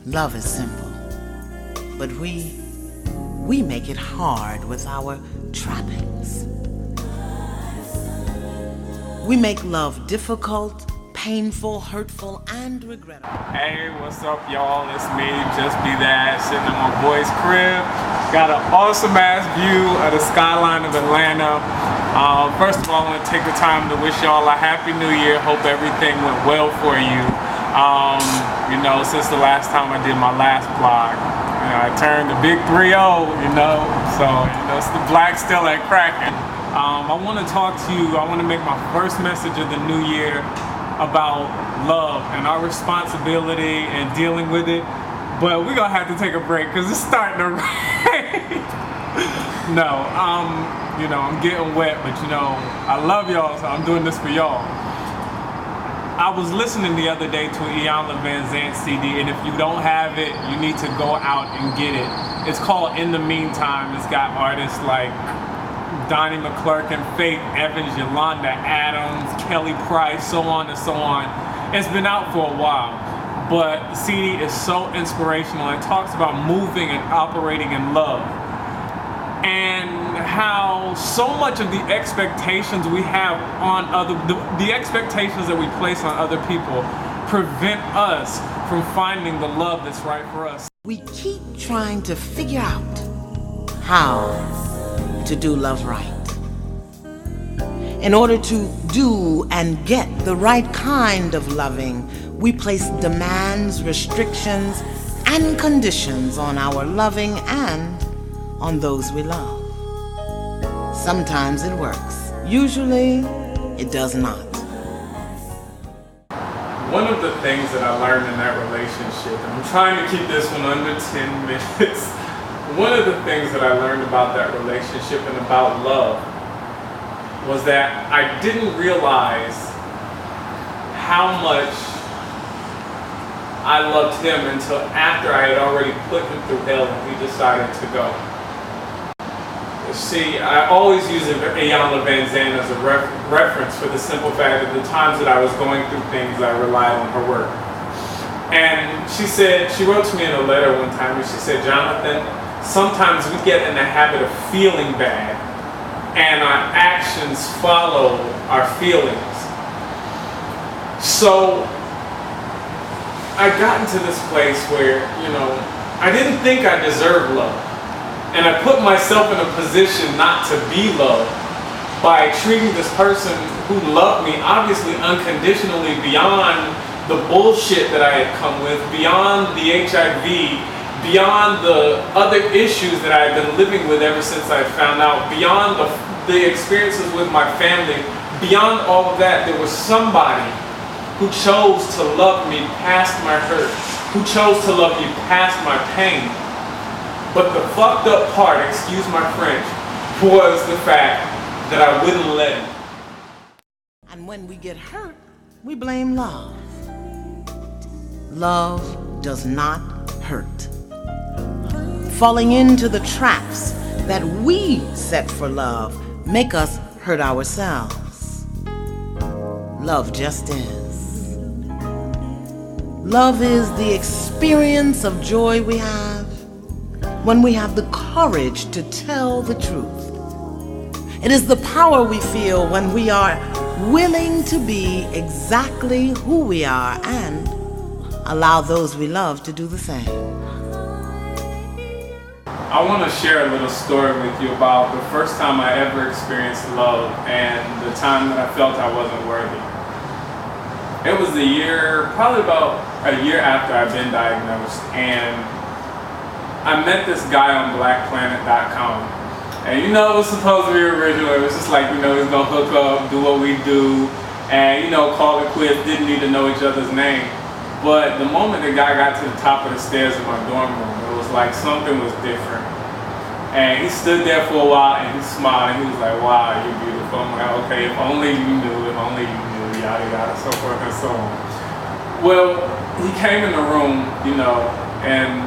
Love is simple, but we make it hard with our trappings. We make love difficult, painful, hurtful, and regrettable. Hey, what's up, y'all? It's me, Just Be That, sitting in my boy's crib. Got an awesome ass view of the skyline of Atlanta. First of all, I want to take the time to wish y'all a happy new year. Hope everything went well for you. You know, since the last time I did my last vlog, you know, I turned the big 3-0, you know, so, you know, it's the black still at cracking. I want to talk to you. I want to make my first message of the new year about love and our responsibility and dealing with it. But we're gonna have to take a break because it's starting to rain. No, you know, I'm getting wet, but you know, I love y'all, so I'm doing this for y'all. I was listening the other day to an Iyanla Vanzant CD, and if you don't have it, you need to go out and get it. It's called In the Meantime. It's got artists like Donnie McClurkin, Faith Evans, Yolanda Adams, Kelly Price, so on and so on. It's been out for a while, but the CD is so inspirational. It talks about moving and operating in love, and how so much of the expectations we have on the expectations that we place on other people prevent us from finding the love that's right for us. We keep trying to figure out how to do love right. In order to do and get the right kind of loving, we place demands, restrictions, and conditions on our loving and on those we love. Sometimes it works. Usually, it does not. One of the things that I learned in that relationship, and I'm trying to keep this one under 10 minutes, one of the things that I learned about that relationship and about love was that I didn't realize how much I loved him until after I had already put him through hell and he decided to go. See, I always use Iyanla Vanzant as a reference for the simple fact that the times that I was going through things, I relied on her work. And she said, she wrote to me in a letter one time, and she said, Jonathan, sometimes we get in the habit of feeling bad, and our actions follow our feelings. So I got into this place where, you know, I didn't think I deserved love. And I put myself in a position not to be loved by treating this person who loved me, obviously unconditionally, beyond the bullshit that I had come with, beyond the HIV, beyond the other issues that I had been living with ever since I found out, beyond the experiences with my family, beyond all of that, there was somebody who chose to love me past my hurt, who chose to love me past my pain. But the fucked up part, excuse my French, was the fact that I wouldn't let him. And when we get hurt, we blame love. Love does not hurt. Falling into the traps that we set for love make us hurt ourselves. Love just is. Love is the experience of joy we have when we have the courage to tell the truth. It is the power we feel when we are willing to be exactly who we are and allow those we love to do the same. I want to share a little story with you about the first time I ever experienced love and the time that I felt I wasn't worthy. It was probably about a year after I'd been diagnosed, and I met this guy on blackplanet.com. And you know, it was supposed to be original. It was just like, you know, he's gonna hook up, do what we do, and you know, call it quits, didn't need to know each other's name. But the moment the guy got to the top of the stairs in my dorm room, it was like something was different. And he stood there for a while and he smiled and he was like, wow, you're beautiful. I'm like, okay, if only you knew, yada yada, so forth and so on. Well, he came in the room, you know, and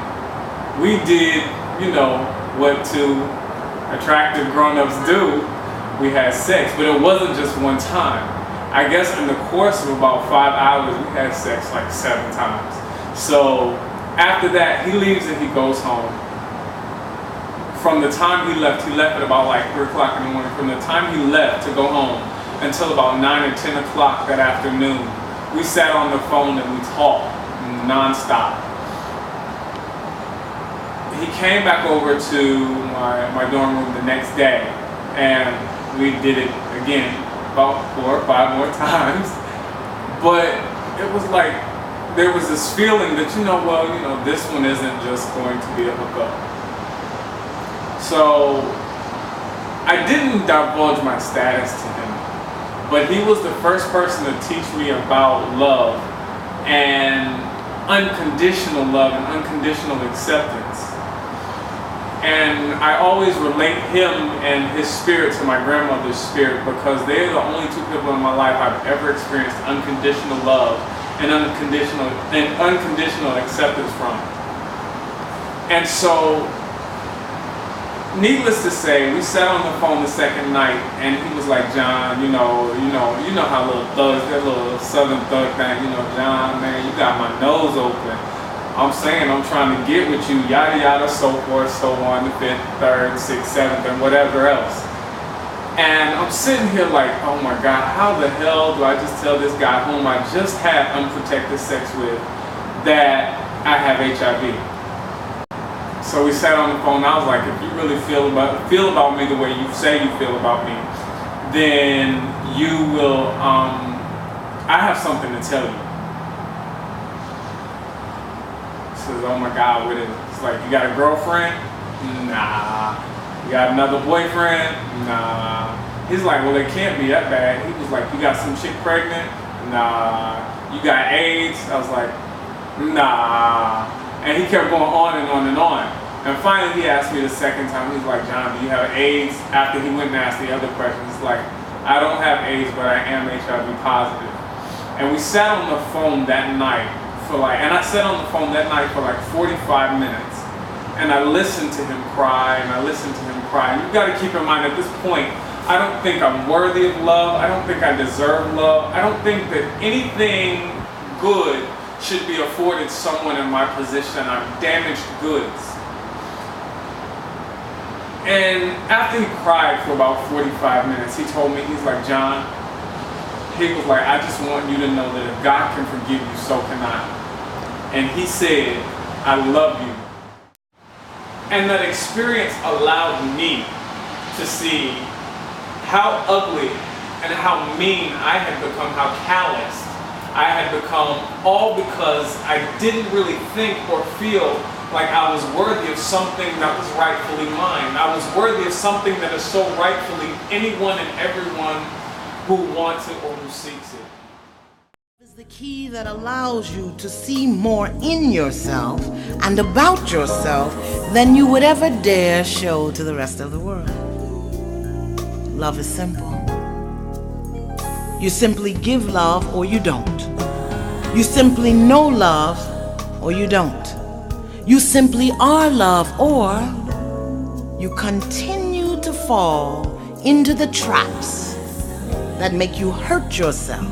we did, you know, what two attractive grown-ups do. we had sex, but it wasn't just one time. I guess in the course of about 5 hours, we had sex like 7 times. So after that, he leaves and he goes home. From the time he left at about like 3 o'clock in the morning. From the time he left to go home until about 9 or 10 o'clock that afternoon, we sat on the phone and we talked nonstop. He came back over to my dorm room the next day, and we did it again about 4 or 5 more times. But it was like there was this feeling that, this one isn't just going to be a hookup. So I didn't divulge my status to him, but he was the first person to teach me about love and unconditional love and unconditional acceptance. And I always relate him and his spirit to my grandmother's spirit, because they're the only 2 people in my life I've ever experienced unconditional love and unconditional acceptance from. And so, needless to say, we sat on the phone the second night, and he was like, John, you know how little thugs, that little southern thug thing, John, man, you got my nose open. I'm saying I'm trying to get with you, yada yada, so forth, so on, the 5th, 3rd, 6th, 7th, and whatever else. And I'm sitting here like, oh my God, how the hell do I just tell this guy whom I just had unprotected sex with that I have HIV? So we sat on the phone, and I was like, if you really feel about me the way you say you feel about me, then you will, I have something to tell you. He says, oh my God, what is it? It's like, you got a girlfriend? Nah. You got another boyfriend? Nah. He's like, well, it can't be that bad. He was like, you got some chick pregnant? Nah. You got AIDS? I was like, nah. And he kept going on and on and on. And finally he asked me the second time, he's like, John, do you have AIDS? After he went and asked the other questions, he's like, I don't have AIDS, but I am HIV positive. And we sat on the phone that night and I sat on the phone that night for like 45 minutes. And I listened to him cry, and I listened to him cry. And you've got to keep in mind, at this point, I don't think I'm worthy of love. I don't think I deserve love. I don't think that anything good should be afforded someone in my position. I'm damaged goods. And after he cried for about 45 minutes, he told me, he's like, John, he was like, I just want you to know that if God can forgive you, so can I. And he said, I love you. And that experience allowed me to see how ugly and how mean I had become, how calloused I had become, all because I didn't really think or feel like I was worthy of something that was rightfully mine. I was worthy of something that is so rightfully anyone and everyone who wants it or who seeks it. Is the key that allows you to see more in yourself and about yourself than you would ever dare show to the rest of the world. Love is simple. You simply give love or you don't. You simply know love or you don't. You simply are love, or you continue to fall into the traps that make you hurt yourself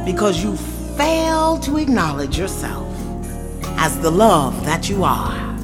because you fail to acknowledge yourself as the love that you are.